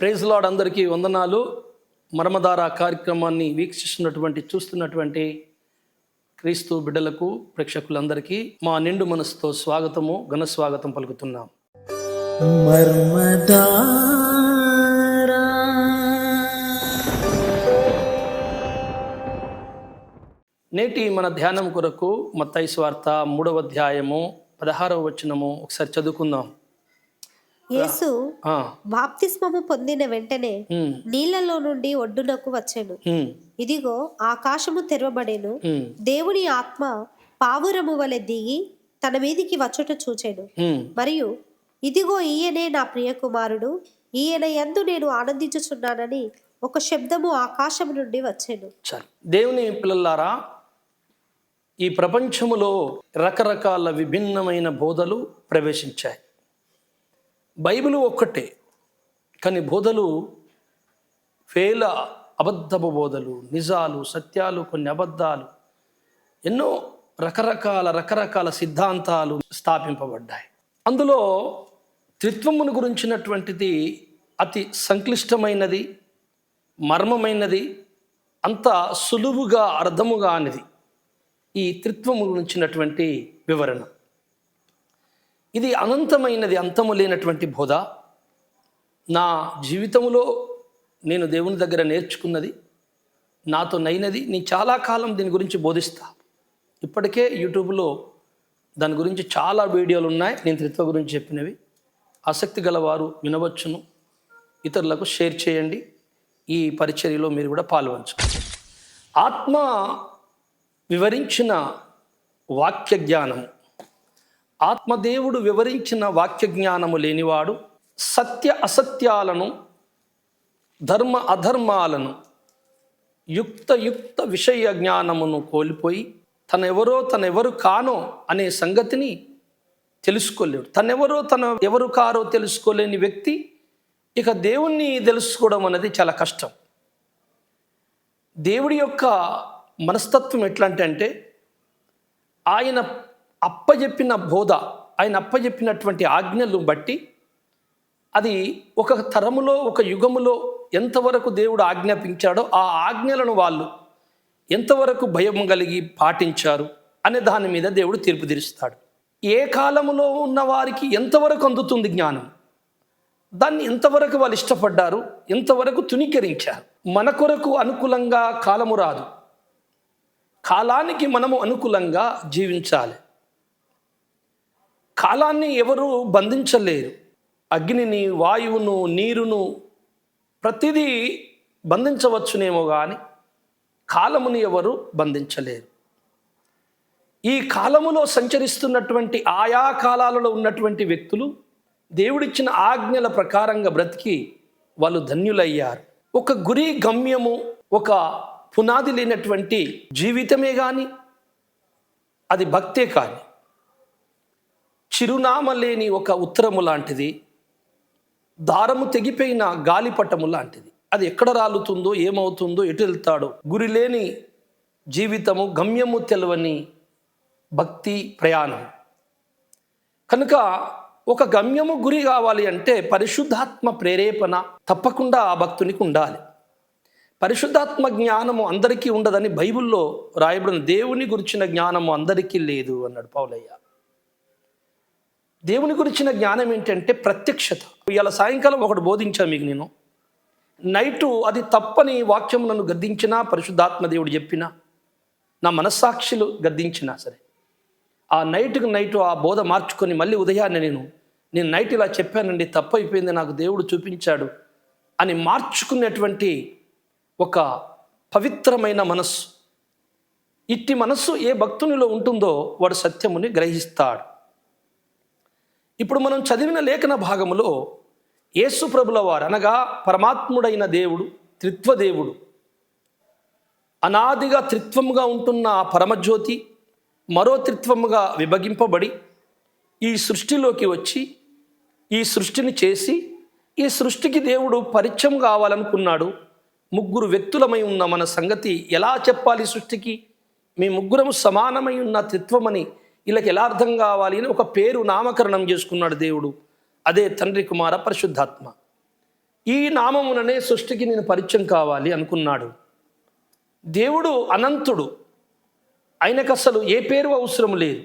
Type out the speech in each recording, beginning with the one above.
Praise lord, అందరికీ వందనాలు. మర్మధార కార్యక్రమాన్ని చూస్తున్నటువంటి క్రీస్తు బిడ్డలకు, ప్రేక్షకులందరికీ మా నిండు మనసుతో స్వాగతము, ఘన స్వాగతం పలుకుతున్నాం. నేటి మన ధ్యానం కొరకు మత్తయి సువార్త 3వ అధ్యాయము 16వ వచనము ఒకసారి చదువుకుందాం. యేసు బాప్తిస్మము పొందిన వెంటనే నీళ్లలో నుండి ఒడ్డునకు వచ్చెను. ఇదిగో ఆకాశము తెరవబడెను. దేవుని ఆత్మ పావురము వలె దిగి తన మీదికి వచ్చుట చూచెను. మరియు ఇదిగో ఈయనే నా ప్రియ కుమారుడు, ఈయన యందు నేను ఆనందించుచున్నానని ఒక శబ్దము ఆకాశము నుండి వచ్చెను. దేవుని పిల్లలారా, ఈ ప్రపంచములో రకరకాల విభిన్నమైన బోధలు ప్రవేశించాయి. బైబిలు ఒక్కటే, కానీ బోధలు వేల అబద్ధపు బోధలు, నిజాలు, సత్యాలు, కొన్ని అబద్ధాలు, ఎన్నో రకరకాల సిద్ధాంతాలు స్థాపింపబడ్డాయి. అందులో త్రిత్వమును గురించినటువంటిది అతి సంక్లిష్టమైనది, మర్మమైనది, అంత సులువుగా అర్థము కానిది ఈ త్రిత్వము గురించినటువంటి వివరణ. ఇది అనంతమైనది, అంతము లేనటువంటి బోధ. నా జీవితంలో నేను దేవుని దగ్గర నేర్చుకున్నది, నాతో నైనది. నేను చాలా కాలం దీని గురించి బోధిస్తా. ఇప్పటికే యూట్యూబ్లో దాని గురించి చాలా వీడియోలు ఉన్నాయి. నేను త్రిత్వ గురించి చెప్పినవి. ఆసక్తి గలవారు వినవచ్చును. ఇతరులకు షేర్ చేయండి. ఈ పరిచర్యలో మీరు కూడా పాల్గొనవచ్చు. ఆత్మ వివరించిన వాక్య జ్ఞానము, ఆత్మదేవుడు వివరించిన వాక్య జ్ఞానము లేనివాడు సత్య అసత్యాలను, ధర్మ అధర్మాలను, యుక్త విషయ జ్ఞానమును కోల్పోయి తనెవరు కానో అనే సంగతిని తెలుసుకోలేడు. ఎవరు కారో తెలుసుకోలేని వ్యక్తి ఇక దేవుణ్ణి తెలుసుకోవడం అనేది చాలా కష్టం. దేవుడి యొక్క మనస్తత్వం ఎట్లాంటి అంటే, ఆయన అప్పజెప్పిన బోధ, ఆయన అప్పజెప్పినటువంటి ఆజ్ఞలు బట్టి అది ఒక తరములో, ఒక యుగములో ఎంతవరకు దేవుడు ఆజ్ఞాపించాడో ఆ ఆజ్ఞలను వాళ్ళు ఎంతవరకు భయం కలిగి పాటించారు అనే దాని మీద దేవుడు తీర్పు తీరుస్తాడు. ఏ కాలములో ఉన్న వారికి ఎంతవరకు అందుతుంది జ్ఞానం, దాన్ని ఎంతవరకు వాళ్ళు ఇష్టపడ్డారు, ఎంతవరకు తుణీకరించారు. మన కొరకు అనుకూలంగా కాలము రాదు. కాలానికి మనము అనుకూలంగా జీవించాలి. కాలాన్ని ఎవరు బంధించలేరు. అగ్నిని, వాయువును, నీరును ప్రతిదీ బంధించవచ్చునేమో కానీ కాలముని ఎవరు బంధించలేరు. ఈ కాలములో సంచరిస్తున్నటువంటి ఆయా కాలాలలో ఉన్నటువంటి వ్యక్తులు దేవుడిచ్చిన ఆజ్ఞల ప్రకారంగా బ్రతికి వాళ్ళు ధన్యులయ్యారు. ఒక గురి, గమ్యము, ఒక పునాది లేనటువంటి జీవితమే కానీ అది భక్తే కానీ, చిరునామ లేని ఒక ఉత్తరము లాంటిది, దారము తెగిపోయిన గాలిపటము లాంటిది. అది ఎక్కడ రాలుతుందో, ఏమవుతుందో, ఎటు వెళ్తాడో గురి లేని జీవితము, గమ్యము తెలవని భక్తి ప్రయాణం. కనుక ఒక గమ్యము, గురి కావాలి అంటే పరిశుద్ధాత్మ ప్రేరేపణ తప్పకుండా ఆ భక్తునికి ఉండాలి. పరిశుద్ధాత్మ జ్ఞానము అందరికీ ఉండదని బైబిల్లో రాయబడిన, దేవుని గురించిన జ్ఞానము అందరికీ లేదు అన్నాడు పౌలయ్య. దేవుని గురించిన జ్ఞానం ఏంటంటే ప్రత్యక్షత. ఇవాళ సాయంకాలం ఒకటి బోధించా మీకు నేను. నైటు అది తప్పని వాక్యం నన్ను గద్దించినా, పరిశుద్ధాత్మ దేవుడు చెప్పినా, నా మనస్సాక్షులు గద్దించినా సరే, ఆ నైటు ఆ బోధ మార్చుకొని మళ్ళీ ఉదయాన్నే నేను నైట్ ఇలా చెప్పానండి, తప్పు అయిపోయింది, నాకు దేవుడు చూపించాడు అని మార్చుకునేటువంటి ఒక పవిత్రమైన మనస్సు. ఇట్టి మనస్సు ఏ భక్తునిలో ఉంటుందో వాడు సత్యముని గ్రహిస్తాడు. ఇప్పుడు మనం చదివిన లేఖన భాగములో యేసు ప్రభుల వారు, అనగా పరమాత్ముడైన దేవుడు, త్రిత్వదేవుడు, అనాదిగా త్రిత్వముగా ఉంటున్న ఆ పరమజ్యోతి మరో త్రిత్వముగా విభజింపబడి ఈ సృష్టిలోకి వచ్చి ఈ సృష్టిని చేసి, ఈ సృష్టికి దేవుడు పరిచయం కావాలనుకున్నాడు. ముగ్గురు వ్యక్తులమై ఉన్న మన సంగతి ఎలా చెప్పాలి సృష్టికి? మీ ముగ్గురము సమానమై ఉన్న త్రిత్వమని వీళ్ళకి ఎలా అర్థం కావాలి అని ఒక పేరు నామకరణం చేసుకున్నాడు దేవుడు. అదే తండ్రి, కుమార, పరిశుద్ధాత్మ. ఈ నామముననే సృష్టికి నేను పరిచయం కావాలి అనుకున్నాడు. దేవుడు అనంతుడు, ఆయనకు అసలు ఏ పేరు అవసరం లేదు.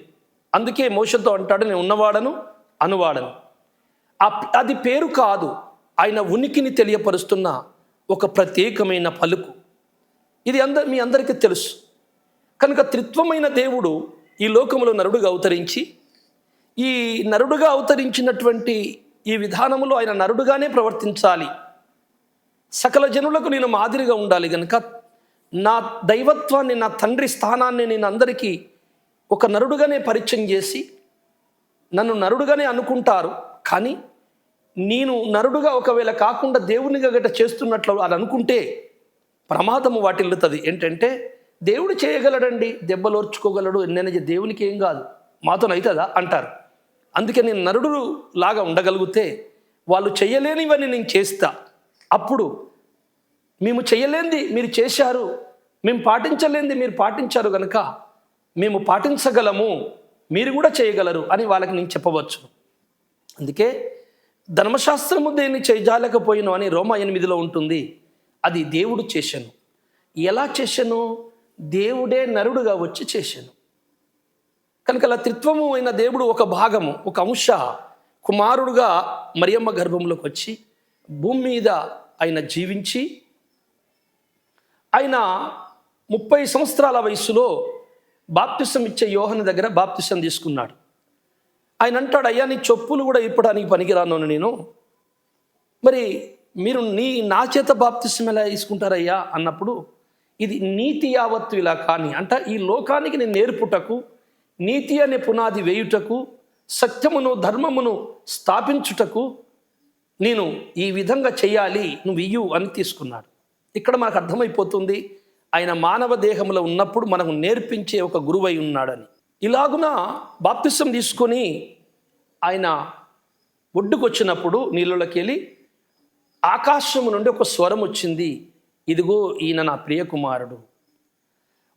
అందుకే మోషతో అంటాడు, నేను ఉన్నవాడను అనువాడను. అది పేరు కాదు, ఆయన ఉనికిని తెలియపరుస్తున్న ఒక ప్రత్యేకమైన పలుకు. ఇది మీ అందరికీ తెలుసు. కనుక త్రిత్వమైన దేవుడు ఈ లోకంలో నరుడుగా అవతరించి, ఈ నరుడుగా అవతరించినటువంటి ఈ విధానంలో ఆయన నరుడుగానే ప్రవర్తించాలి, సకల జనులకు నేను మాదిరిగా ఉండాలి. కనుక నా దైవత్వాన్ని, నా తండ్రి స్థానాన్ని నేను అందరికీ ఒక నరుడుగానే పరిచయం చేసి, నన్ను నరుడుగానే అనుకుంటారు, కానీ నేను నరుడుగా ఒకవేళ కాకుండా దేవునిగా గట్ట చేస్తున్నట్లు అది అనుకుంటే ప్రమాదము వాటిల్లుతుంది. ఏంటంటే దేవుడు చేయగలడండి, దెబ్బలోర్చుకోగలడు, నేను దేవునికి ఏం కాదు, మాతోనవుతుందా అంటారు. అందుకే నేను నరుడు లాగా ఉండగలిగితే వాళ్ళు చేయలేనివని నేను చేస్తా. అప్పుడు మేము చేయలేనిది మీరు చేశారు, మేము పాటించలేనిది మీరు పాటించారు, కనుక మేము పాటించగలము, మీరు కూడా చేయగలరు అని వాళ్ళకి నేను చెప్పవచ్చు. అందుకే ధర్మశాస్త్రము దేన్ని చేయజాలకపోయిను అని రోమా 8లో ఉంటుంది. అది దేవుడు చేశాను. ఎలా చేశాను? దేవుడే నరుడుగా వచ్చి చేశాను. కనుక అలా త్రిత్వము అయిన దేవుడు ఒక భాగము, ఒక అంశ కుమారుడుగా మరియమ్మ గర్భంలోకి వచ్చి భూమి మీద ఆయన జీవించి, ఆయన 30 సంవత్సరాల వయసులో బాప్తిసం ఇచ్చే యోహాను దగ్గర బాప్తిసం తీసుకున్నాడు. ఆయన అంటాడు, అయ్యా నీ చెప్పులు కూడా ఇప్పడానికి పనికిరాను నేను, మరి మీరు నా చేత బాప్తిసం ఎలా తీసుకుంటారయ్యా అన్నప్పుడు, ఇది నీతి యావత్తు ఇలా కానీ అంట, ఈ లోకానికి నేను నేర్పుటకు, నీతి అనే పునాది వేయుటకు, సత్యమును ధర్మమును స్థాపించుటకు నేను ఈ విధంగా చేయాలి, నువ్వు ఇయ్యు అని తీసుకున్నాడు. ఇక్కడ మనకు అర్థమైపోతుంది ఆయన మానవ దేహంలో ఉన్నప్పుడు మనకు నేర్పించే ఒక గురువై ఉన్నాడని. ఇలాగున బాప్తిసం తీసుకొని ఆయన ఒడ్డుకు వచ్చినప్పుడు నీళ్ళలోకి వెళ్ళి ఆకాశము నుండి ఒక స్వరం వచ్చింది, ఇదిగో ఈయన నా ప్రియ కుమారుడు.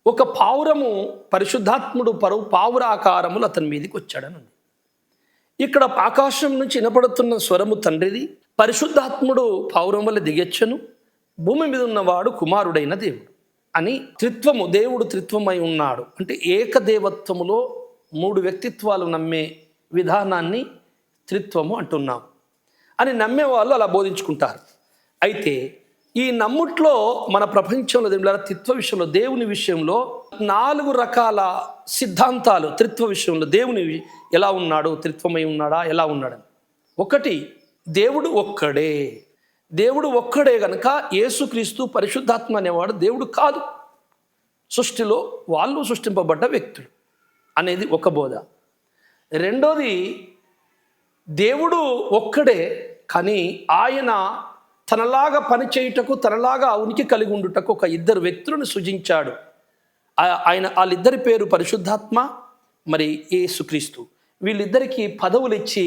ఒక పావురము, పరిశుద్ధాత్ముడు పావుర ఆకారములు అతని మీదకి వచ్చాడని. ఇక్కడ ఆకాశం నుంచి వినపడుతున్న స్వరము తండ్రిది, పరిశుద్ధాత్ముడు పావురం వల్ల దిగొచ్చను, భూమి మీద ఉన్నవాడు కుమారుడైన దేవుడు అని. త్రిత్వము, దేవుడు త్రిత్వమై ఉన్నాడు అంటే ఏకదేవత్వములో 3 వ్యక్తిత్వాలు నమ్మే విధానాన్ని త్రిత్వము అంటున్నాం అని నమ్మే వాళ్ళు అలా బోధించుకుంటారు. అయితే ఈ నమ్ముట్లో మన ప్రపంచంలో త్రిత్వ విషయంలో, దేవుని విషయంలో 4 రకాల సిద్ధాంతాలు. త్రిత్వ విషయంలో దేవుని ఎలా ఉన్నాడు, త్రిత్వమై ఉన్నాడా, ఎలా ఉన్నాడని. ఒకటి, దేవుడు ఒక్కడే. దేవుడు ఒక్కడే గనక యేసుక్రీస్తు పరిశుద్ధాత్మ అనేవాడు దేవుడు కాదు, సృష్టిలో వాళ్ళు సృష్టింపబడ్డ వ్యక్తులు అనేది ఒక బోధ. రెండోది, దేవుడు ఒక్కడే కానీ ఆయన తనలాగా పనిచేయుటకు, తనలాగా ఉనికి కలిగి ఉండుటకు ఒక 2 వ్యక్తులను సృజించాడు. వాళ్ళిద్దరి పేరు పరిశుద్ధాత్మ, మరి యేసుక్రీస్తు. వీళ్ళిద్దరికీ పదవులు ఇచ్చి,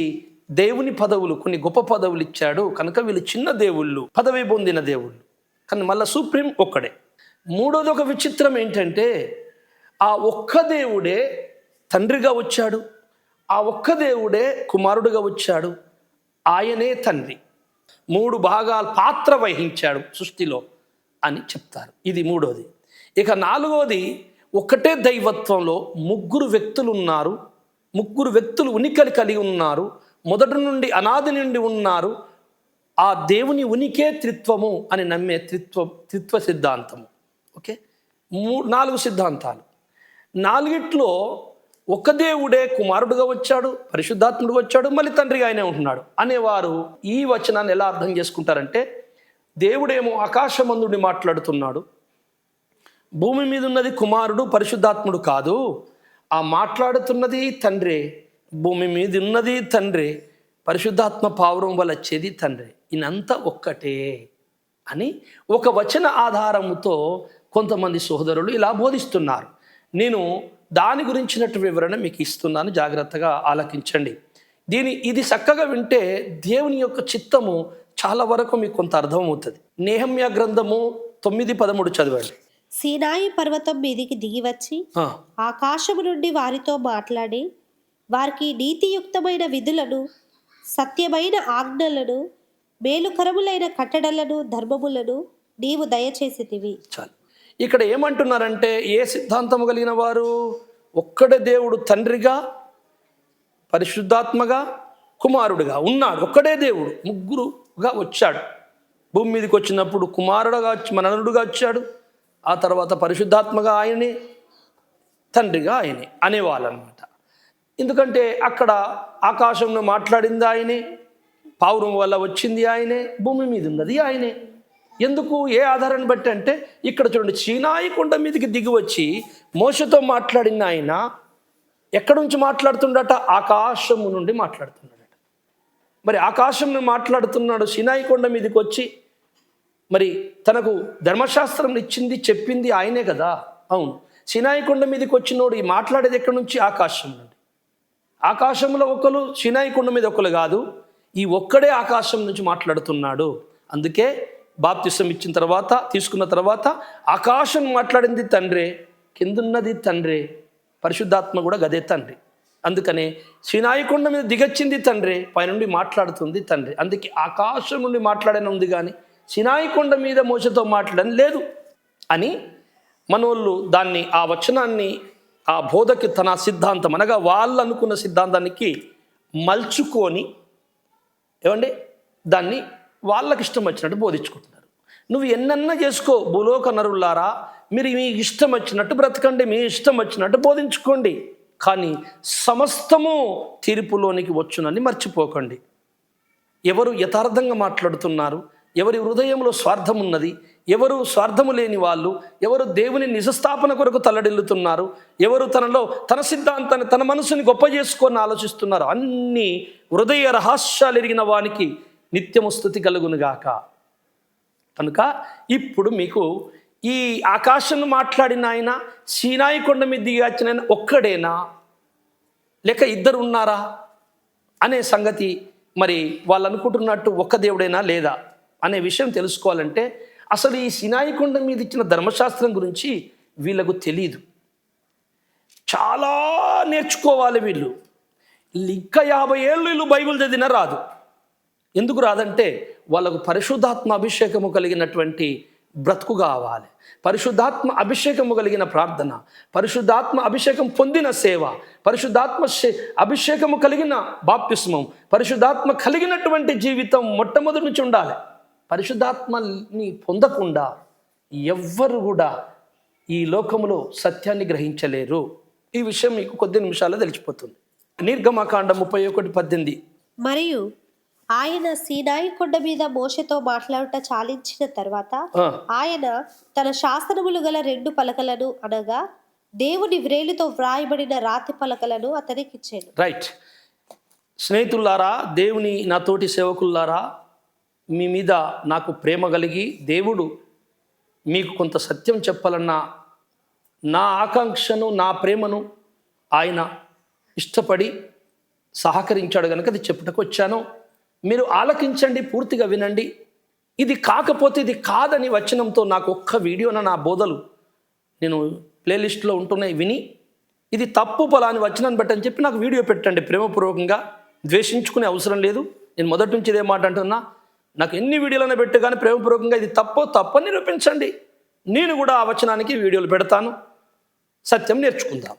దేవుని పదవులు, కొన్ని గొప్ప పదవులు ఇచ్చాడు. కనుక వీళ్ళు చిన్న దేవుళ్ళు, పదవి పొందిన దేవుళ్ళు, కానీ మళ్ళీ సుప్రీం ఒక్కడే. మూడోది ఒక విచిత్రం ఏంటంటే, ఆ ఒక్క దేవుడే తండ్రిగా వచ్చాడు, ఆ ఒక్క దేవుడే కుమారుడుగా వచ్చాడు, ఆయనే తండ్రి. 3 భాగాలు పాత్ర వహించాడు సృష్టిలో అని చెప్తారు. ఇది మూడోది. ఇక నాలుగోది, ఒకటే దైవత్వంలో 3 వ్యక్తులు ఉన్నారు, 3 వ్యక్తులు ఉనికిని కలిగి ఉన్నారు, మొదటి నుండి అనాది నుండి ఉన్నారు. ఆ దేవుని ఉనికే త్రిత్వము అని నమ్మే త్రిత్వ సిద్ధాంతము. ఓకే, 4 సిద్ధాంతాలు. 4ట్లో ఒక దేవుడే కుమారుడుగా వచ్చాడు, పరిశుద్ధాత్ముడు వచ్చాడు, మళ్ళీ తండ్రిగా ఆయనే ఉంటున్నాడు అనేవారు ఈ వచనాన్ని ఎలా అర్థం చేసుకుంటారంటే, దేవుడేమో ఆకాశమందుని మాట్లాడుతున్నాడు, భూమి మీద ఉన్నది కుమారుడు పరిశుద్ధాత్ముడు కాదు, ఆ మాట్లాడుతున్నది తండ్రే, భూమి మీద ఉన్నది తండ్రే, పరిశుద్ధాత్మ పావురం వల్ల వచ్చేది తండ్రే, ఇనంతా ఒక్కటే అని ఒక వచన ఆధారముతో కొంతమంది సోదరులు ఇలా బోధిస్తున్నారు. నేను దాని గురించినట్టు వివరణ మీకు ఇస్తున్నాను, జాగ్రత్తగా ఆలకించండి. ఇది చక్కగా వింటే దేవుని యొక్క చిత్తము చాలా వరకు మీకు కొంత అర్థమవుతుంది. నెహెమ్యా గ్రంథము 9:13 చదవండి. సీనాయి పర్వతం మీదికి దిగి వచ్చి ఆకాశము నుండి వారితో మాట్లాడి, వారికి నీతియుక్తమైన విధులను, సత్యమైన ఆజ్ఞలను మేలుకరములైన కట్టడలను ధర్మములను నీవు దయచేసితివి. చాలు. ఇక్కడ ఏమంటున్నారంటే ఏ సిద్ధాంతము కలిగిన వారు? ఒక్కడే దేవుడు తండ్రిగా, పరిశుద్ధాత్మగా, కుమారుడుగా ఉన్నాడు. ఒక్కడే దేవుడు ముగ్గురుగా వచ్చాడు. భూమి మీదకి వచ్చినప్పుడు కుమారుడుగా మన నరుడుగా వచ్చాడు. ఆ తర్వాత పరిశుద్ధాత్మగా ఆయనే, తండ్రిగా ఆయనే అనేవాళ్ళు అనమాట. ఎందుకంటే అక్కడ ఆకాశంలో మాట్లాడింది ఆయనే, పావురం వల్ల వచ్చింది ఆయనే, భూమి మీద ఉన్నది ఆయనే. ఎందుకు? ఏ ఆధారాన్ని బట్టి అంటే ఇక్కడ చూడండి, సీనాయి కొండ మీదకి దిగి వచ్చి మోషతో మాట్లాడిన ఆయన ఎక్కడి నుంచి మాట్లాడుతుండట? ఆకాశము నుండి మాట్లాడుతున్నాడట. మరి ఆకాశం నుండి మాట్లాడుతున్నాడు, సీనాయి కొండ మీదకి వచ్చి మరి తనకు ధర్మశాస్త్రం ఇచ్చింది చెప్పింది ఆయనే కదా. అవును, సీనాయి కొండ మీదకి వచ్చినోడు ఈ మాట్లాడేది ఎక్కడి నుంచి? ఆకాశం నుండి. ఆకాశంలో ఒకరు, సీనాయి కొండ మీద ఒకరు కాదు, ఈ ఒక్కడే ఆకాశం నుంచి మాట్లాడుతున్నాడు. అందుకే బాప్తిసం ఇచ్చిన తర్వాత, తీసుకున్న తర్వాత ఆకాశం మాట్లాడింది తండ్రే, కిందున్నది తండ్రే, పరిశుద్ధాత్మ కూడా గదే తండ్రి. అందుకనే సీనాయి కొండ మీద దిగొచ్చింది తండ్రే, పైనుండి మాట్లాడుతుంది తండ్రి. అందుకే ఆకాశం నుండి మాట్లాడని ఉంది, కానీ సీనాయి కొండ మీద మోసతో మాట్లాడని లేదు అని మనోళ్ళు దాన్ని, ఆ వచనాన్ని, ఆ బోధకి తన సిద్ధాంతం అనగా వాళ్ళు అనుకున్న సిద్ధాంతానికి మలుచుకొని ఏమండి దాన్ని వాళ్ళకి ఇష్టం వచ్చినట్టు బోధించుకుంటున్నారు. నువ్వు ఎన్నన్నా చేసుకో భూలోక నరులారా, మీరు మీ ఇష్టం వచ్చినట్టు బ్రతకండి, మీ ఇష్టం వచ్చినట్టు బోధించుకోండి, కానీ సమస్తము తీర్పులోనికి వచ్చునని మర్చిపోకండి. ఎవరు యథార్థంగా మాట్లాడుతున్నారు, ఎవరి హృదయంలో స్వార్థం ఉన్నది, ఎవరు స్వార్థము లేని వాళ్ళు, ఎవరు దేవుని నిజస్థాపన కొరకు తల్లడిల్లుతున్నారు, ఎవరు తనలో తన సిద్ధాంతాన్ని, తన మనసుని గొప్ప చేసుకొని ఆలోచిస్తున్నారు, అన్ని హృదయ రహస్యాలు ఎరిగిన వానికి నిత్యము స్తుతి కలుగునుగాక. కనుక ఇప్పుడు మీకు ఈ ఆకాశం మాట్లాడిన ఆయన, సీనాయి కొండ మీద దిగాచిన ఆయన ఒక్కడేనా, లేక ఇద్దరు ఉన్నారా అనే సంగతి, మరి వాళ్ళు అనుకుంటున్నట్టు ఒక్క దేవుడైనా లేదా అనే విషయం తెలుసుకోవాలంటే అసలు ఈ సీనాయి కొండ మీద ఇచ్చిన ధర్మశాస్త్రం గురించి వీళ్ళకు తెలియదు. చాలా నేర్చుకోవాలి వీళ్ళు. ఇంకా 50 ఏళ్ళు వీళ్ళు బైబిల్ చదివినా రాదు. ఎందుకు రాదంటే వాళ్ళకు పరిశుద్ధాత్మ అభిషేకము కలిగినటువంటి బ్రతుకు కావాలి, పరిశుద్ధాత్మ అభిషేకము కలిగిన ప్రార్థన, పరిశుద్ధాత్మ అభిషేకం పొందిన సేవ, పరిశుద్ధాత్మ అభిషేకము కలిగిన బాప్తిస్మం, పరిశుద్ధాత్మ కలిగినటువంటి జీవితం మొట్టమొదటి నుంచి ఉండాలి. పరిశుద్ధాత్మని పొందకుండా ఎవ్వరు కూడా ఈ లోకములో సత్యాన్ని గ్రహించలేరు. ఈ విషయం మీకు కొద్ది నిమిషాల్లో తెలిసిపోతుంది. నిర్గమకాండం 31:18. మరియు ఆయన సీనాయి కొండ మీద మోషతో మాట్లాడుట చాలించిన తర్వాత ఆయన తన శాసనములు గల 2 పలకలను, అనగా దేవుని వ్రేలితో వ్రాయబడిన రాతి పలకలను అతనికి ఇచ్చాను. రైట్. స్నేహితులారా, దేవుని నా తోటి సేవకులారా, మీ మీద నాకు ప్రేమ కలిగి దేవుడు మీకు కొంత సత్యం చెప్పాలన్న నా ఆకాంక్షను, నా ప్రేమను ఆయన ఇష్టపడి సహకరించాడు కనుక అది చెప్పుటకు వచ్చాను. మీరు ఆలకించండి, పూర్తిగా వినండి. ఇది కాకపోతే ఇది కాదని వచనంతో నాకు ఒక్క వీడియోన నా బోధలు నేను ప్లేలిస్ట్లో ఉంటున్నాయి, విని ఇది తప్పు పలాని వచనాన్ని బట్టి అని చెప్పి నాకు వీడియో పెట్టండి. ప్రేమపూర్వకంగా ద్వేషించుకునే అవసరం లేదు. నేను మొదటి నుంచి ఇదే మాట అంటున్నా. నాకు ఎన్ని వీడియోలైనా పెట్టు, కానీ ప్రేమపూర్వకంగా ఇది తప్పని నిరూపించండి. నేను కూడా ఆ వచనానికి వీడియోలు పెడతాను, సత్యం నేర్చుకుందాం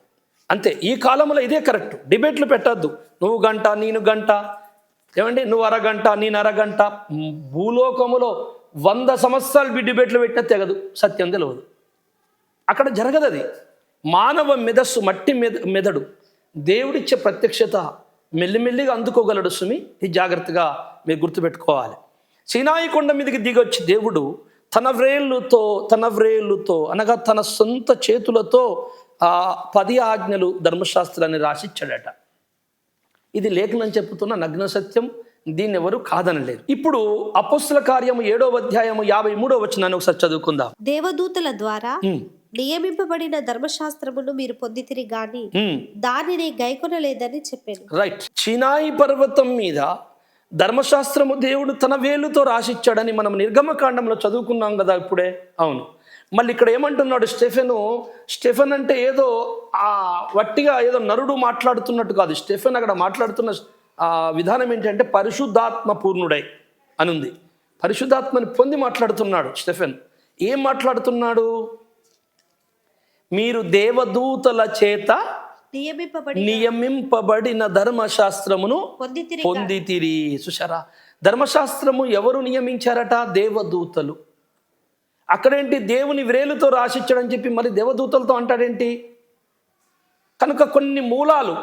అంతే. ఈ కాలంలో ఇదే కరెక్ట్. డిబేట్లు పెట్టద్దు. నువ్వు గంట నేను గంట, ఏమండి నువ్వు అరగంట నేను అరగంట. భూలోకములో 100 సంవత్సరాలు డిబేట్లు పెట్టినా తెగదు, సత్యం తెలియదు. అక్కడ జరగదు. అది మానవ మెదస్సు, మట్టి మెదడు. దేవుడిచ్చే ప్రత్యక్షత మెల్లిమెల్లిగా అందుకోగలడు. సుమి, ఇది జాగ్రత్తగా మీరు గుర్తుపెట్టుకోవాలి. సీనాయి కొండ మీదకి దిగొచ్చి దేవుడు తన వ్రేళ్ళుతో అనగా తన సొంత చేతులతో 10 ఆజ్ఞలు ధర్మశాస్త్రాన్ని రాసిచ్చాడట. ఇది లేఖనం చెప్పుతున్న నగ్న సత్యం, దీన్ని ఎవరు కాదనలేరు. ఇప్పుడు అపోస్తల కార్యము 7వ అధ్యాయము 53వ వచనాన్ని ఒకసారి చదువుకుందాం. దేవదూతల ద్వారా నియమింపబడిన ధర్మశాస్త్రమును మీరు పొందితిరి గాని దానిని గైకొనలేదని చెప్పాను. రైట్. సీనాయి పర్వతం మీద ధర్మశాస్త్రము దేవుడు తన వేలుతో రాసిచ్చాడని మనం నిర్గమకాండంలో చదువుకున్నాం కదా ఇప్పుడే. అవును. మళ్ళీ ఇక్కడ ఏమంటున్నాడు స్టెఫెన్ అంటే ఏదో వట్టిగా ఏదో నరుడు మాట్లాడుతున్నట్టు కాదు. స్టెఫెన్ అక్కడ మాట్లాడుతున్న విధానం ఏంటంటే పరిశుద్ధాత్మ పూర్ణుడై అని ఉంది. పరిశుద్ధాత్మని పొంది మాట్లాడుతున్నాడు స్టెఫెన్. ఏం మాట్లాడుతున్నాడు? మీరు దేవదూతల చేత నియమింపబడిన ధర్మశాస్త్రమును పొందితిరి. చూశారా, ధర్మశాస్త్రము ఎవరు నియమించారట? దేవదూతలు. అక్కడేంటి దేవుని వ్రేలుతో రాసిచ్చాడని చెప్పి మరి దేవదూతలతో అంటాడేంటి? కనుక కొన్ని మూలాలు,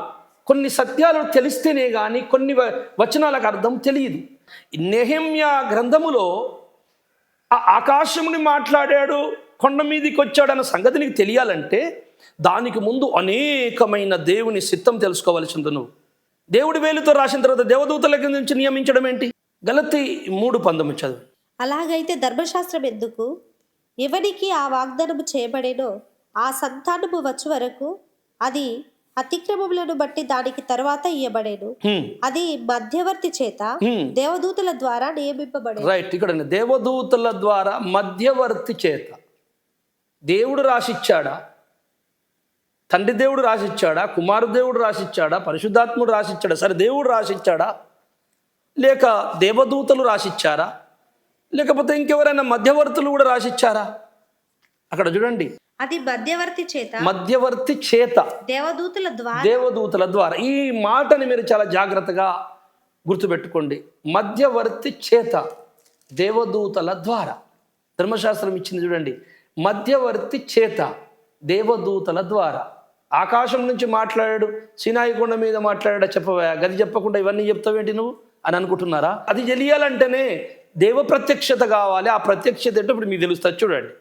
కొన్ని సత్యాలు తెలిస్తేనే కానీ కొన్ని వచనాలకు అర్థం తెలియదు. నెహెమ్యా గ్రంథములో ఆ ఆకాశముని మాట్లాడాడు, కొండ మీదకి వచ్చాడన్న సంగతి నీకు తెలియాలంటే దానికి ముందు అనేకమైన దేవుని సిద్ధం తెలుసుకోవాల్సింది నువ్వు. దేవుడి వేలుతో రాసిన తర్వాత దేవదూతల నుంచి నియమించడం ఏంటి? గలతీ 3:19 చదువు. అలాగైతే ధర్మశాస్త్రం ఎందుకు? ఎవరికి ఆ వాగ్దానము చేయబడేనో ఆ సంతానము వచ్చు వరకు అది అతిక్రమములను బట్టి దానికి తర్వాత ఇయ్యబడేను. అది మధ్యవర్తి చేత దేవదూతల ద్వారా నియమింపబడే. రైట్, ఇక్కడ దేవదూతల ద్వారా మధ్యవర్తి చేత. దేవుడు రాసిచ్చాడా? తండ్రి దేవుడు రాసిచ్చాడా? కుమారు దేవుడు రాసిచ్చాడా? పరిశుద్ధాత్ముడు రాసిచ్చాడా? సరే, దేవుడు రాసిచ్చాడా? లేక దేవదూతలు రాసిచ్చారా? లేకపోతే ఇంకెవరైనా మధ్యవర్తులు కూడా రాసిచ్చారా? అక్కడ చూడండి, అది మధ్యవర్తి చేత దేవదూతల ద్వారా. ఈ మాటని మీరు చాలా జాగ్రత్తగా గుర్తుపెట్టుకోండి. మధ్యవర్తి చేత, దేవదూతల ద్వారా. ధర్మశాస్త్రం ఇచ్చింది చూడండి, మధ్యవర్తి చేత, దేవదూతల ద్వారా. ఆకాశం నుంచి మాట్లాడాడు, సినాయి కొండ మీద మాట్లాడా చెప్పవా? గది చెప్పకుండా ఇవన్నీ చెప్తావేంటి నువ్వు అని అనుకుంటున్నారా? అది తెలియాలంటేనే దేవ ప్రత్యక్షత కావాలి. ఆ ప్రత్యక్షత ఏంటో ఇప్పుడు మీకు తెలుస్తుంది. చూడండి,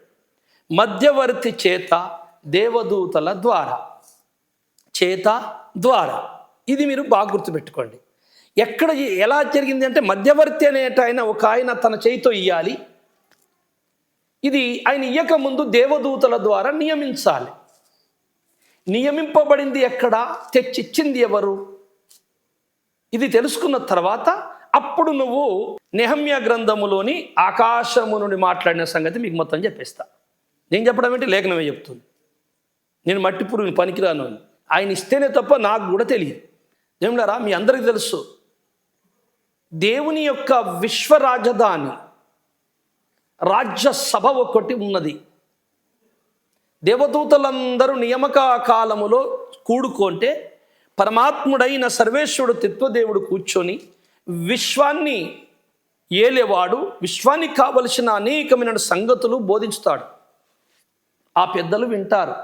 మధ్యవర్తి చేత, దేవదూతల ద్వారా. ఇది మీరు బాగా గుర్తుపెట్టుకోండి. ఎక్కడ ఎలా జరిగింది అంటే, మధ్యవర్తి అనేట ఆయన తన చేయితో ఇయ్యాలి. ఇది ఆయన ఇయ్యక ముందు దేవదూతల ద్వారా నియమించాలి. నియమింపబడింది ఎక్కడ? తెచ్చిచ్చింది ఎవరు? ఇది తెలుసుకున్న తర్వాత అప్పుడు నువ్వు నెహమ్యా గ్రంథములోని ఆకాశము నుండి మాట్లాడిన సంగతి మీకు మొత్తం చెప్పేస్తా. నేను చెప్పడం ఏంటి? లేఖనమే చెప్తుంది. నేను మట్టి పురుగుని పనికిరాను అని ఆయన ఇస్తేనే తప్ప నాకు కూడా తెలియదు. ఏమిడారా, మీ అందరికీ తెలుసు, దేవుని యొక్క విశ్వ రాజధాని, రాజ్యసభ ఒకటి ఉన్నది. దేవదూతలందరూ నియామక కాలములో కూడుకుంటే పరమాత్ముడైన సర్వేశ్వరుడు తత్వదేవుడు కూర్చొని విశ్వాన్ని ఏలేవాడు, విశ్వానికి కావలసిన అనేకమైన సంగతులు బోధిస్తాడు. ఆ పెద్దలు వింటారు.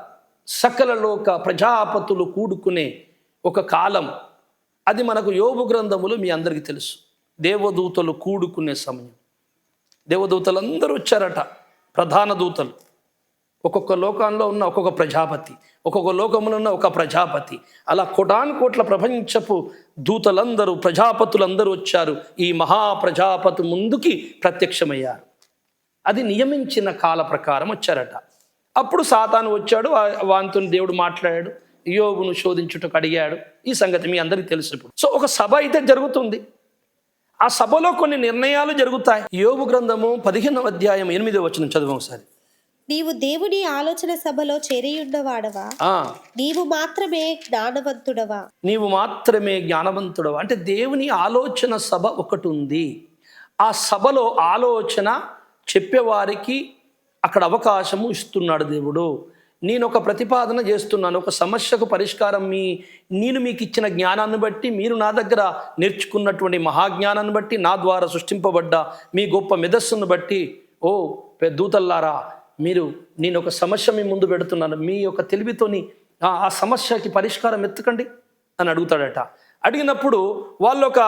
సకల లోక ప్రజాపతులు కూడుకునే ఒక కాలం అది. మనకు యోబు గ్రంథములు మీ అందరికీ తెలుసు. దేవదూతలు కూడుకునే సమయం. దేవదూతలందరూ వచ్చారట, ప్రధాన దూతలు. ఒక్కొక్క లోకంలో ఉన్న ఒక్కొక్క ప్రజాపతి, ఒక్కొక్క లోకంలో ఉన్న ఒక ప్రజాపతి. అలా కోటానుకోట్ల ప్రపంచపు దూతలందరూ, ప్రజాపతులందరూ వచ్చారు. ఈ మహాప్రజాపతి ముందుకి ప్రత్యక్షమయ్యారు. అది నియమించిన కాల ప్రకారం వచ్చారట. అప్పుడు సాతాను వచ్చాడు, వానితో దేవుడు మాట్లాడాడు, యోబును శోధించుటకు అడిగాడు. ఈ సంగతి మీ అందరికీ తెలుసు. ఇప్పుడు సో ఒక సభ అయితే జరుగుతుంది. ఆ సభలో కొన్ని నిర్ణయాలు జరుగుతాయి. యోబు గ్రంథము 15వ అధ్యాయం 8వ వచనం చదువు ఒకసారి. నీవు దేవుని ఆలోచన సభలో చేరియున్నవాడవా? నీవు మాత్రమే జ్ఞానవంతుడవా. అంటే దేవుని ఆలోచన సభ ఒకటి ఉంది. ఆ సభలో ఆలోచన చెప్పేవారికి అక్కడ అవకాశము ఇస్తున్నాడు దేవుడు. నేను ఒక ప్రతిపాదన చేస్తున్నాను, ఒక సమస్యకు పరిష్కారం నేను మీకు ఇచ్చిన జ్ఞానాన్ని బట్టి, మీరు నా దగ్గర నేర్చుకున్నటువంటి మహాజ్ఞానాన్ని బట్టి, నా ద్వారా సృష్టింపబడ్డ మీ గొప్ప మెదస్సును బట్టి, ఓ దూతల్లారా, నేను ఒక సమస్య మీ ముందు పెడుతున్నాను, మీ యొక్క తెలివితోని ఆ సమస్యకి పరిష్కారం ఎత్తుకండి అని అడుగుతాడట. అడిగినప్పుడు వాళ్ళు ఒక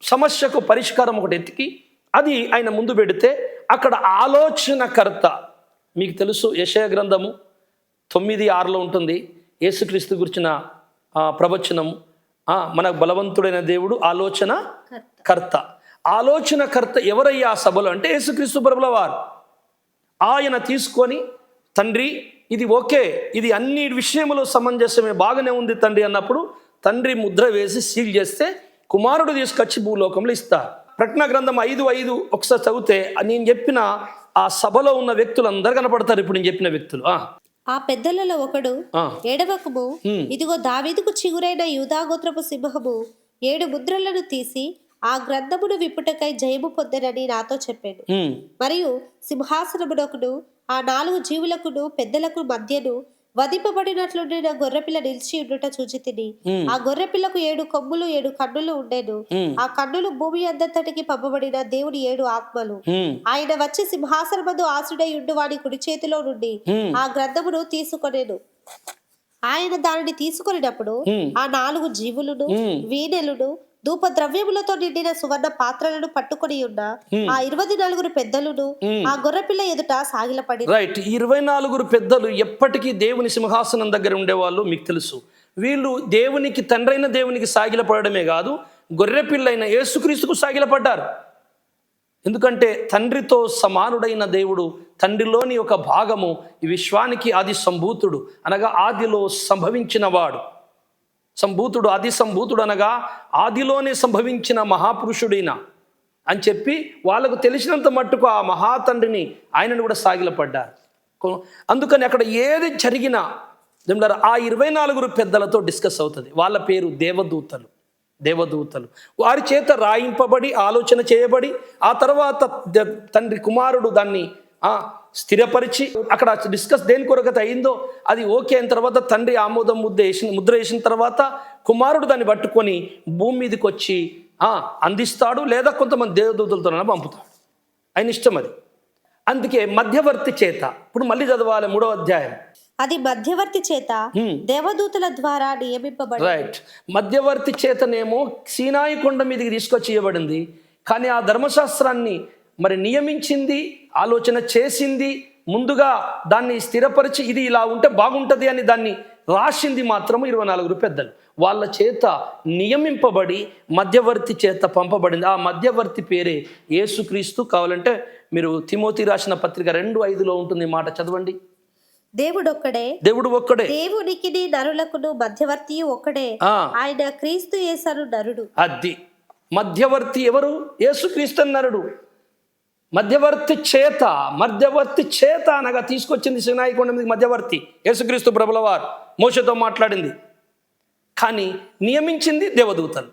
సమస్యకు పరిష్కారం ఒకటి ఎత్తికి అది ఆయన ముందు పెడితే అక్కడ ఆలోచనకర్త, మీకు తెలుసు యెషయా గ్రంథము 9:6 ఉంటుంది. యేసుక్రీస్తు గురించిన ప్రవచనము. మనకు బలవంతుడైన దేవుడు ఆలోచనకర్త ఎవరయ్యా ఆ సభలో అంటే యేసుక్రీస్తు ప్రభుల వారు. ఆయన తీసుకొని, తండ్రి ఇది ఓకే, ఇది అన్ని విషయములో సమంజసమే, బాగానే ఉంది తండ్రి అన్నప్పుడు తండ్రి ముద్ర వేసి సీల్ చేస్తే కుమారుడు తీసుకొచ్చి భూలోకంలో ఇస్తారు. ప్రకటన గ్రంథం 5:5 ఒకసారి చదివితే నేను చెప్పిన ఆ సభలో ఉన్న వ్యక్తులు అందరు కనపడతారు. ఇప్పుడు నేను చెప్పిన వ్యక్తులు. ఆ పెద్దలలో ఒకడు, ఏడవకము, ఇదిగో దావీదుకు చిగురైన యూదాగోత్రపు సింహము 7 ముద్రలను తీసి ఆ గ్రంథమును విప్పుటకై జయము పొందెనని నాతో చెప్పాను. మరియు సింహాసనమునకును ఆ 4 జీవులకును పెద్దలకు మధ్యను వధింపబడినట్లుండిన గొర్రెపిల్ల నిలిచి ఉండుట చూచితిని. ఆ గొర్రెపిల్లకు 7 కొమ్ములు 7 కన్నులు ఉండెను. ఆ కన్నులు భూమి అంతటికి పంపబడిన దేవుని 7 ఆత్మలు. ఆయన వచ్చి సింహాసనమందు ఆసుడై ఉండు వాడి కుడి చేతిలో నుండి ఆ గ్రంథమును తీసుకొనెను. ఆయన దానిని తీసుకొనినప్పుడు ఆ 4 జీవులను వీణెలను ధూప ద్రవ్యములతో నిండిన సువర్ణ పాత్రలను పట్టుకొని ఉన్న ఆ 24 పెద్దలను ఆ గొర్రెపిల్ల ఎదుట సాగిలపడి. రైట్, 24 పెద్దలు ఎప్పటికీ దేవుని సింహాసనం దగ్గర ఉండేవాళ్ళు మీకు తెలుసు. వీళ్ళు దేవునికి, తండ్రైన దేవునికి సాగిలపడమే కాదు, గొర్రెపిల్లైన యేసుక్రీస్తుకు సాగిలపడ్డారు. ఎందుకంటే తండ్రితో సమానుడైన దేవుడు, తండ్రిలోని ఒక భాగము, ఈ విశ్వానికి ఆది సంభూతుడు అనగా ఆదిలో సంభవించిన వాడు. సంభూతుడు, ఆది సంభూతుడు అనగా ఆదిలోనే సంభవించిన మహాపురుషుడైన అని చెప్పి వాళ్ళకు తెలిసినంత మట్టుకు ఆ మహాతండ్రిని, ఆయనను కూడా సాగిలపడ్డారు. అందుకని అక్కడ ఏది జరిగినా ఆ 24 పెద్దలతో డిస్కస్ అవుతుంది. వాళ్ళ పేరు దేవదూతలు. దేవదూతలు వారి చేత రాయింపబడి ఆలోచన చేయబడి ఆ తర్వాత తండ్రి కుమారుడు దాన్ని స్థిరపరిచి అక్కడ డిస్కస్ దేని కొరకత అయిందో అది ఓకే అయిన తర్వాత తండ్రి ఆమోదం ముద్ర వేసిన తర్వాత కుమారుడు దాన్ని పట్టుకొని భూమి మీదకి వచ్చి అందిస్తాడు, లేదా కొంతమంది దేవదూతలతో పంపుతాడు. ఆయన ఇష్టం అది. అందుకే మధ్యవర్తి చేత, ఇప్పుడు మళ్ళీ చదవాలి 3వ అధ్యాయం. అది మధ్యవర్తి చేత దేవదూతల ద్వారా నియమింపబడి. రైట్, మధ్యవర్తి చేతనేమో సీనాయి కొండ మీదకి తీసుకొచ్చి ఇవ్వబడింది. కానీ ఆ ధర్మశాస్త్రాన్ని మరి నియమించింది, ఆలోచన చేసింది, ముందుగా దాన్ని స్థిరపరిచి ఇది ఇలా ఉంటే బాగుంటుంది అని దాన్ని రాసింది మాత్రము 24 పెద్దలు. వాళ్ళ చేత నియమింపబడి మధ్యవర్తి చేత పంపబడింది. ఆ మధ్యవర్తి పేరే యేసుక్రీస్తు. కావాలంటే మీరు తిమోతి రాసిన పత్రిక 2:5 ఉంటుంది మాట చదవండి. దేవుడు ఒక్కడే, దేవునికి నరులకును మధ్యవర్తి ఒక్కడే, ఆయన క్రీస్తు యేసు నరుడు. అది మధ్యవర్తి ఎవరు? యేసుక్రీస్తు నరుడు. మధ్యవర్తి చేత అనగా తీసుకొచ్చింది సీనాయి కొండ మీదకి మధ్యవర్తి యేసుక్రీస్తు ప్రభుల వారు మోషేతో మాట్లాడింది. కానీ నియమించింది దేవదూతలు.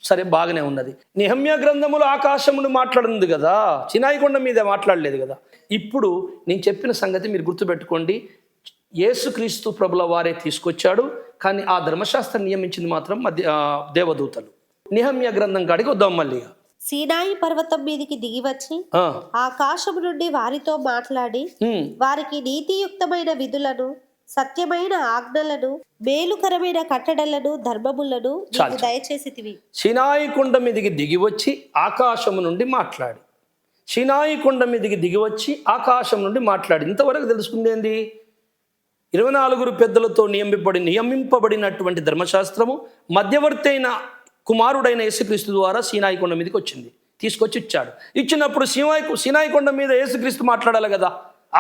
సరే, బాగానే ఉన్నది. నెహెమ్యా గ్రంథములో ఆకాశమును మాట్లాడింది కదా, సీనాయి కొండ మీద మాట్లాడలేదు కదా. ఇప్పుడు నేను చెప్పిన సంగతి మీరు గుర్తుపెట్టుకోండి. యేసుక్రీస్తు ప్రభుల వారే తీసుకొచ్చాడు, కానీ ఆ ధర్మశాస్త్రం నియమించింది మాత్రం దేవదూతలు. నెహెమ్యా గ్రంథం కాడికి వద్దాం మళ్ళీ. సీనాయి పర్వతం మీదకి దిగి వచ్చి ఆకాశము నుండి వారితో మాట్లాడి వారికి నీతియుక్తమైన విధులను, సత్యమైన ఆజ్ఞలను, మేలుకరమైన కట్టడలను, ధర్మములను దయచేసితివి. సీనాయి కొండ మీదకి దిగి వచ్చి ఆకాశము నుండి మాట్లాడి, సీనాయి కొండ మీదకి దిగి వచ్చి ఆకాశం నుండి మాట్లాడి. ఇంతవరకు తెలుసుకుంది ఏంది? 24 పెద్దలతో నియమింపబడినటువంటి ధర్మశాస్త్రము మధ్యవర్తి అయిన కుమారుడైన యేసుక్రీస్తు ద్వారా సీనాయి కొండ మీదకి వచ్చింది, తీసుకొచ్చి ఇచ్చాడు. ఇచ్చినప్పుడు సీనాయి కొండ మీద యేసుక్రీస్తు మాట్లాడాలి కదా.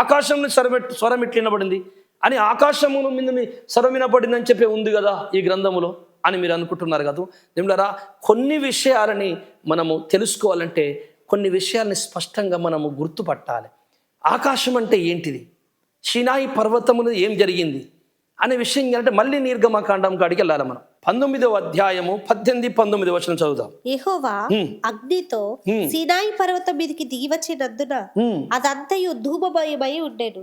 ఆకాశం స్వరం ఇట్లా వినబడింది అని, ఆకాశము మీద స్వరం వినబడింది అని చెప్పి ఉంది కదా ఈ గ్రంథములో అని మీరు అనుకుంటున్నారు కదా. దేవులారా, కొన్ని విషయాలని మనము తెలుసుకోవాలంటే కొన్ని విషయాల్ని స్పష్టంగా మనము గుర్తుపట్టాలి. ఆకాశం అంటే ఏంటిది, సీనాయి పర్వతమును ఏం జరిగింది అనే విషయం అంటే మళ్ళీ నిర్గమకాండం కాడికి వెళ్ళాలి మనం. 19వ అధ్యాయము 18-19 వచనం చదువుదాం. యెహోవా అగ్నితో సీనాయి పర్వతం మీదకి దిగి వచ్చినందున అదంతయు ధూమమయమై ఉండెను.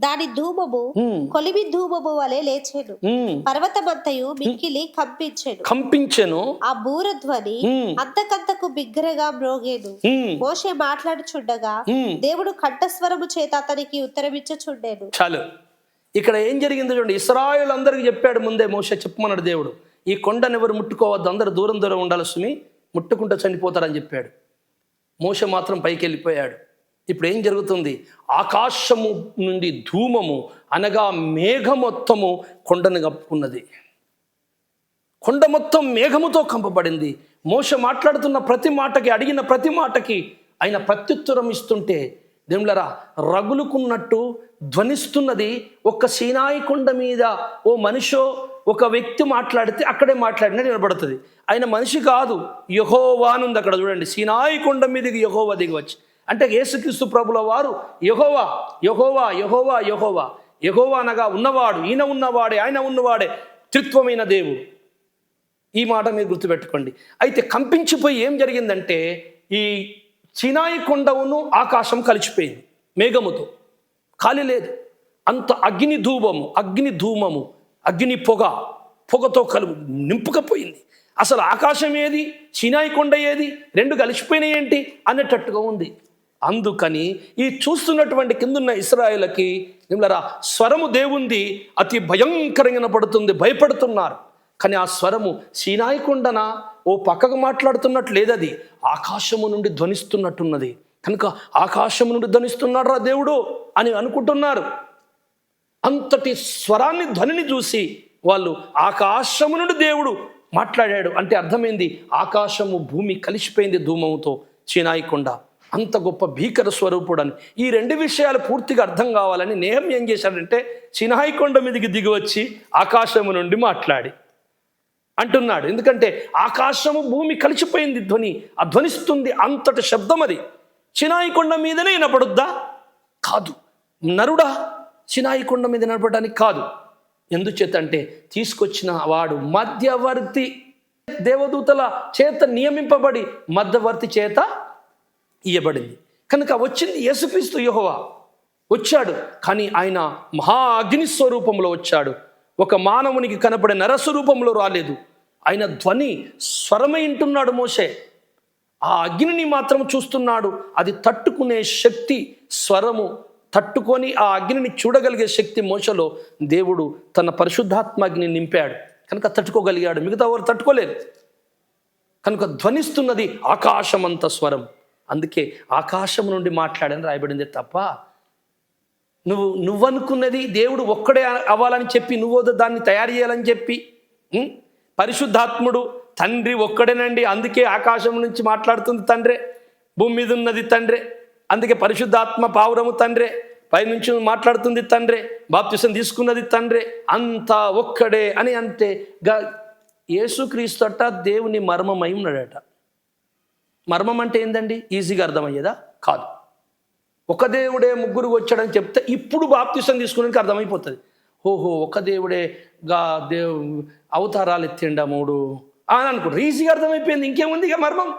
దాని ధూమము కొలిమి ధూమము వలె లేచెను. పర్వతమంతయు మిక్కిలి కంపించెను. ఆ బూరధ్వని అంతకంతకు బిగ్గరగా మ్రోగేను. మోషే మాట్లాడుచుండగా దేవుడు కంఠస్వరము చేత అతనికి ఉత్తరమిచ్చుచుండెను. చాలు, ఇక్కడ ఏం జరిగిందో చూడండి. ఇశ్రాయేలు అందరికి చెప్పాడు ముందే, మోషే చెప్పమన్నాడు దేవుడు, ఈ కొండను ఎవరు ముట్టుకోవద్దు, అందరూ దూరం ఉండాలి, సుమి ముట్టుకుంటూ చనిపోతారని చెప్పాడు. మోషే మాత్రం పైకి వెళ్ళిపోయాడు. ఇప్పుడు ఏం జరుగుతుంది? ఆకాశము నుండి ధూమము అనగా మేఘం మొత్తము కొండను కప్పుకున్నది. కొండ మొత్తం మేఘముతో కంపబడింది. మోషే మాట్లాడుతున్న ప్రతి మాటకి, అడిగిన ప్రతి మాటకి ఆయన ప్రత్యుత్తరం ఇస్తుంటే దేవులరా రగులుకున్నట్టు ధ్వనిస్తున్నది. ఒక్క సీనాయి కొండ మీద ఓ మనిషో ఒక వ్యక్తి మాట్లాడితే అక్కడే మాట్లాడినట్టు వినబడుతుంది. ఆయన మనిషి కాదు, యెహోవా అని ఉంది అక్కడ చూడండి. సీనాయి కొండ మీదకి యెహోవా దిగి వచ్చి, అంటే యేసుక్రీస్తు ప్రభుల వారు యెహోవా యెహోవా యెహోవా యెహోవా యెహోవా అనగా ఉన్నవాడు, ఈయన ఉన్నవాడే, ఆయన ఉన్నవాడే, త్రిత్వమైన దేవుడు. ఈ మాట మీరు గుర్తుపెట్టుకోండి. అయితే కంపించిపోయి ఏం జరిగిందంటే ఈ సినాయి కొండవును ఆకాశం కలిసిపోయింది మేఘముతో, ఖాళీ లేదు. అంత అగ్ని ధూమము అగ్ని పొగతో నింపుకపోయింది. అసలు ఆకాశం ఏది, సినాయి కొండ ఏది, రెండు కలిసిపోయినాయి ఏంటి అనేటట్టుగా ఉంది. అందుకని ఈ చూస్తున్నటువంటి కిందున్న ఇశ్రాయేలుకి నిమ్మలరా స్వరము దేవుంది అతి భయంకరంగా పడుతుంది, భయపడుతున్నారు. కానీ ఆ స్వరము సీనాయి కొండన ఓ పక్కకు మాట్లాడుతున్నట్టు లేదది, ఆకాశము నుండి ధ్వనిస్తున్నట్టున్నది. కనుక ఆకాశము నుండి ధ్వనిస్తున్నాడు రా దేవుడు అని అనుకుంటున్నారు. అంతటి స్వరాన్ని ధ్వనిని చూసి వాళ్ళు ఆకాశము నుండి దేవుడు మాట్లాడాడు అంటే అర్థమైంది, ఆకాశము భూమి కలిసిపోయింది ధూమముతో. సీనాయి కొండ అంత గొప్ప భీకర స్వరూపుడు అని. ఈ రెండు విషయాలు పూర్తిగా అర్థం కావాలని నెహెమ్యా ఏం చేశాడంటే సీనాయి కొండ మీదకి దిగి వచ్చి ఆకాశము నుండి మాట్లాడి అంటున్నాడు. ఎందుకంటే ఆకాశము భూమి కలిసిపోయింది, ఆ ధ్వనిస్తుంది, అంతటి శబ్దం అది. సీనాయి కొండ మీదనే వినపడుద్దా? కాదు. నరుడా సీనాయి కొండ మీద వినపడడానికి కాదు. ఎందుచేత అంటే తీసుకొచ్చిన వాడు మధ్యవర్తి, దేవదూతల చేత నియమింపబడి మధ్యవర్తి చేత ఇయ్యబడింది. కనుక వచ్చింది యేసుక్రీస్తు యెహోవా వచ్చాడు. కానీ ఆయన మహా అగ్ని స్వరూపంలో వచ్చాడు. ఒక మానవునికి కనపడే నరస్వరూపంలో రాలేదు. ఆయన ధ్వని స్వరమై వింటున్నాడు మోషే. ఆ అగ్నిని మాత్రం చూస్తున్నాడు. అది తట్టుకునే శక్తి, స్వరము తట్టుకొని ఆ అగ్నిని చూడగలిగే శక్తి మోషలో దేవుడు తన పరిశుద్ధాత్మ అగ్ని నింపాడు. కనుక తట్టుకోగలిగాడు, మిగతా వారు తట్టుకోలేదు. కనుక ధ్వనిస్తున్నది ఆకాశమంత స్వరం. అందుకే ఆకాశం నుండి మాట్లాడని రాయబడింది తప్ప నువ్వనుకున్నది దేవుడు ఒక్కడే అవ్వాలని చెప్పి నువ్వు దాన్ని తయారు చేయాలని చెప్పి పరిశుద్ధాత్ముడు తండ్రి ఒక్కడేనండి, అందుకే ఆకాశం నుంచి మాట్లాడుతుంది తండ్రే, భూమి మీద ఉన్నది తండ్రే, అందుకే పరిశుద్ధాత్మ పావురము తండ్రే, పైనుంచి మాట్లాడుతుంది తండ్రే, బాప్తిసం తీసుకున్నది తండ్రే, అంతా ఒక్కడే అని అంటే యేసుక్రీస్తు అట దేవుని మర్మమై ఉన్నాడట. మర్మం అంటే ఏందండి? ఈజీగా అర్థమయ్యేదా? కాదు. ఒక దేవుడే ముగ్గురు వచ్చాడని చెప్తే ఇప్పుడు బాప్తిసం తీసుకునేందుకు అర్థమైపోతుంది. ఓహో ఒక దేవుడే అవతారాలు ఎత్తిండా 3 అని అనుకుంటారు. ఈజీగా అర్థమైపోయింది. ఇంకేముంది ఇక మర్మం?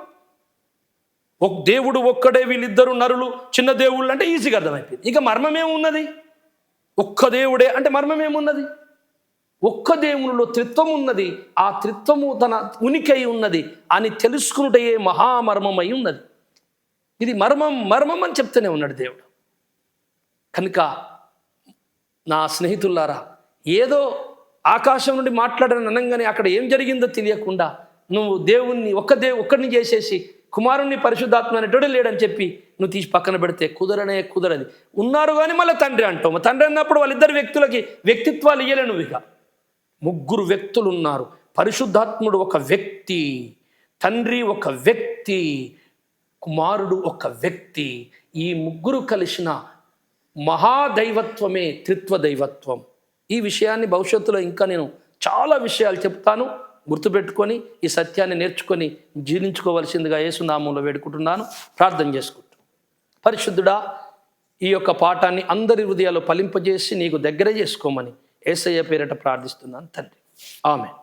ఒక దేవుడు ఒక్కడే, వీళ్ళిద్దరు నరులు చిన్న దేవుళ్ళు అంటే ఈజీగా అర్థమైపోయింది. ఇక మర్మమేమున్నది? ఒక్క దేవుడే అంటే మర్మమేమున్నది? ఒక్క దేవునిలో త్రిత్వం ఉన్నది, ఆ త్రిత్వము తన ఉనికి అయి ఉన్నది అని తెలుసుకున్నటయే మహామర్మమై ఉన్నది. ఇది మర్మం అని చెప్తూనే ఉన్నాడు దేవుడు. కనుక నా స్నేహితులారా, ఏదో ఆకాశం నుండి మాట్లాడని అనగానే అక్కడ ఏం జరిగిందో తెలియకుండా నువ్వు దేవుణ్ణి ఒక్కడిని చేసేసి కుమారుణ్ణి పరిశుద్ధాత్మ అనేటోడే లేడని చెప్పి నువ్వు తీసి పక్కన పెడితే కుదరది. ఉన్నారు కానీ మళ్ళీ తండ్రి అంటావు. తండ్రి అన్నప్పుడు వాళ్ళిద్దరు వ్యక్తులకి వ్యక్తిత్వాలు ఇయ్యలే. నువ్వు ఇక 3 వ్యక్తులు ఉన్నారు. పరిశుద్ధాత్ముడు ఒక వ్యక్తి, తండ్రి ఒక వ్యక్తి, కుమారుడు ఒక వ్యక్తి. ఈ 3 కలిసిన మహాదైవత్వమే త్రిత్వ దైవత్వం. ఈ విషయాన్ని భవిష్యత్తులో ఇంకా నేను చాలా విషయాలు చెప్తాను. గుర్తుపెట్టుకొని ఈ సత్యాన్ని నేర్చుకొని జీర్ణించుకోవలసిందిగా యేసు నామములో వేడుకుంటున్నాను, ప్రార్థన చేసుకుంటూ. పరిశుద్ధుడా, ఈ యొక్క పాఠాన్ని అందరి హృదయాల్లో ఫలింపజేసి నీకు దగ్గర చేసుకోమని యేసయ్య పేరిట ప్రార్థిస్తున్నాను తండ్రి. ఆమేన్.